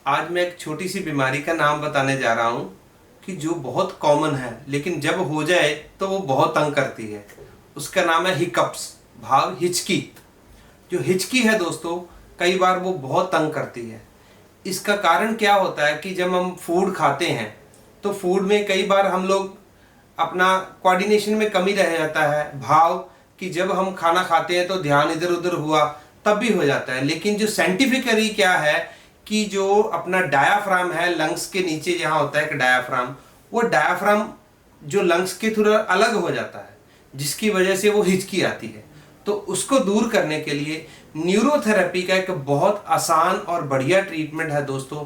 आज मैं एक छोटी सी बीमारी का नाम बताने जा रहा हूँ कि जो बहुत कॉमन है, लेकिन जब हो जाए तो वो बहुत तंग करती है। उसका नाम है हिकअप्स, भाव हिचकी। जो हिचकी है दोस्तों, कई बार वो बहुत तंग करती है। इसका कारण क्या होता है कि जब हम फूड खाते हैं तो फूड में कई बार हम लोग अपना कोऑर्डिनेशन में कमी रह जाता है। भाव कि जब हम खाना खाते हैं तो ध्यान इधर उधर हुआ तब भी हो जाता है। लेकिन जो साइंटिफिकली क्या है कि जो अपना डायाफ्राम है, लंग्स के नीचे जहाँ होता है कि डायाफ्राम, वो डायाफ्राम जो लंग्स के थोड़ा अलग हो जाता है, जिसकी वजह से वो हिचकी आती है। तो उसको दूर करने के लिए न्यूरोथेरेपी का एक बहुत आसान और बढ़िया ट्रीटमेंट है दोस्तों।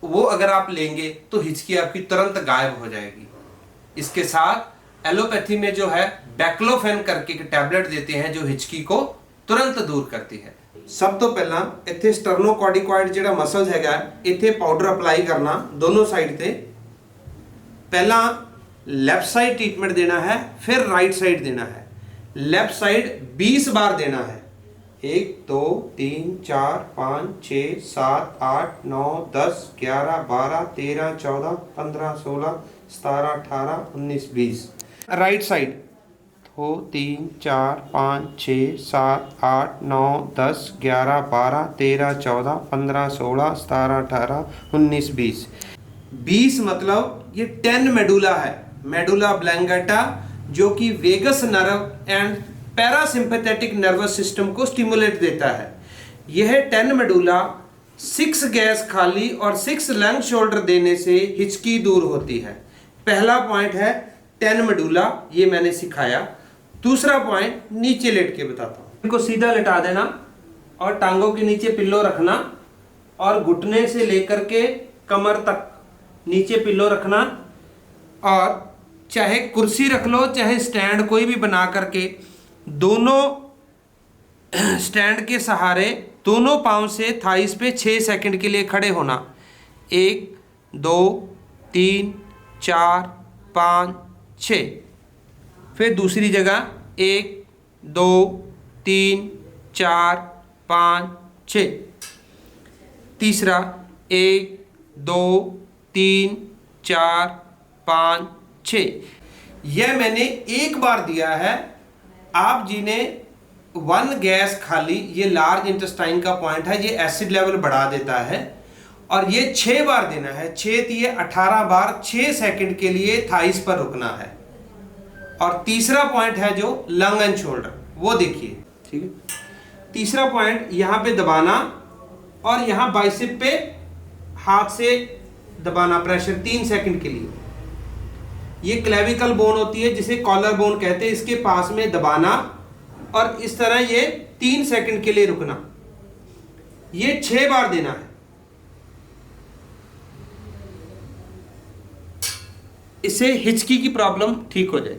वो अगर आप लेंगे तो हिचकी आपकी तुरंत गायब हो जाएगी। इसके साथ एलोपैथी में जो है बैक्लोफेन करके एक टैबलेट देते हैं जो हिचकी को तुरंत दूर करती है। सब तो पहला इत्थे स्टर्नोकॉर्टिकॉइड जिहड़ा मसल्स हैगा, इत्थे पाउडर अप्लाई करना दोनों साइड ते। पहला लेफ्ट साइड ट्रीटमेंट देना है, फिर राइट साइड देना है। लेफ्ट साइड 20 बार देना है। 1 2 3 4 5 6 7 8 9 10 11 12 13 14 15 16 17 18 19 20। Right side 2 3 4 5 6 7 8 9 10 11 12 13 14 15 16 17 18 19 20। 20 मतलब ये 10 मेडुला है, मेडुला ऑब्लंगेटा, जो कि vagus nerve and parasympathetic nervous system को स्टिमुलेट देता है। यह 10 मेडुला 6 गैस खाली और 6 लंग शोल्डर देने से हिचकी दूर होती है। पहला पॉइंट है 10 मेडुला, ये मैंने सिखाया। दूसरा पॉइंट नीचे लेट के बताता हूँ। इनको सीधा लेटा देना और टांगों के नीचे पिल्लो रखना और घुटने से लेकर के कमर तक नीचे पिल्लो रखना, और चाहे कुर्सी रख लो चाहे स्टैंड कोई भी बना करके दोनों स्टैंड के सहारे दोनों पाँव से थाइस पे 6 सेकंड के लिए खड़े होना। 1 2 3 4 5 6। फिर दूसरी जगह 1 2 3 4 5 6। तीसरा 1 2 3 4 5 6। यह मैंने एक बार दिया है। आप जिन्हें 1 गैस खाली, ये लार्ज इंटेस्टाइन का पॉइंट है, ये एसिड लेवल बढ़ा देता है, और ये 6 बार देना है। 6 दिए 18 बार 6 सेकंड के लिए थाइस पर रुकना है। और तीसरा पॉइंट है जो लंग एंड शोल्डर, वो देखिए, ठीक है। तीसरा पॉइंट यहाँ पे दबाना और यहाँ बाइसेप पे हाथ से दबाना, प्रेशर 3 सेकंड के लिए। ये क्लेविकल बोन होती है जिसे कॉलर बोन कहते हैं, इसके पास में दबाना और इस तरह ये 3 सेकंड के लिए रुकना। ये 6 बार देना है। इससे हिचकी की प्रॉब्लम ठीक हो जाए।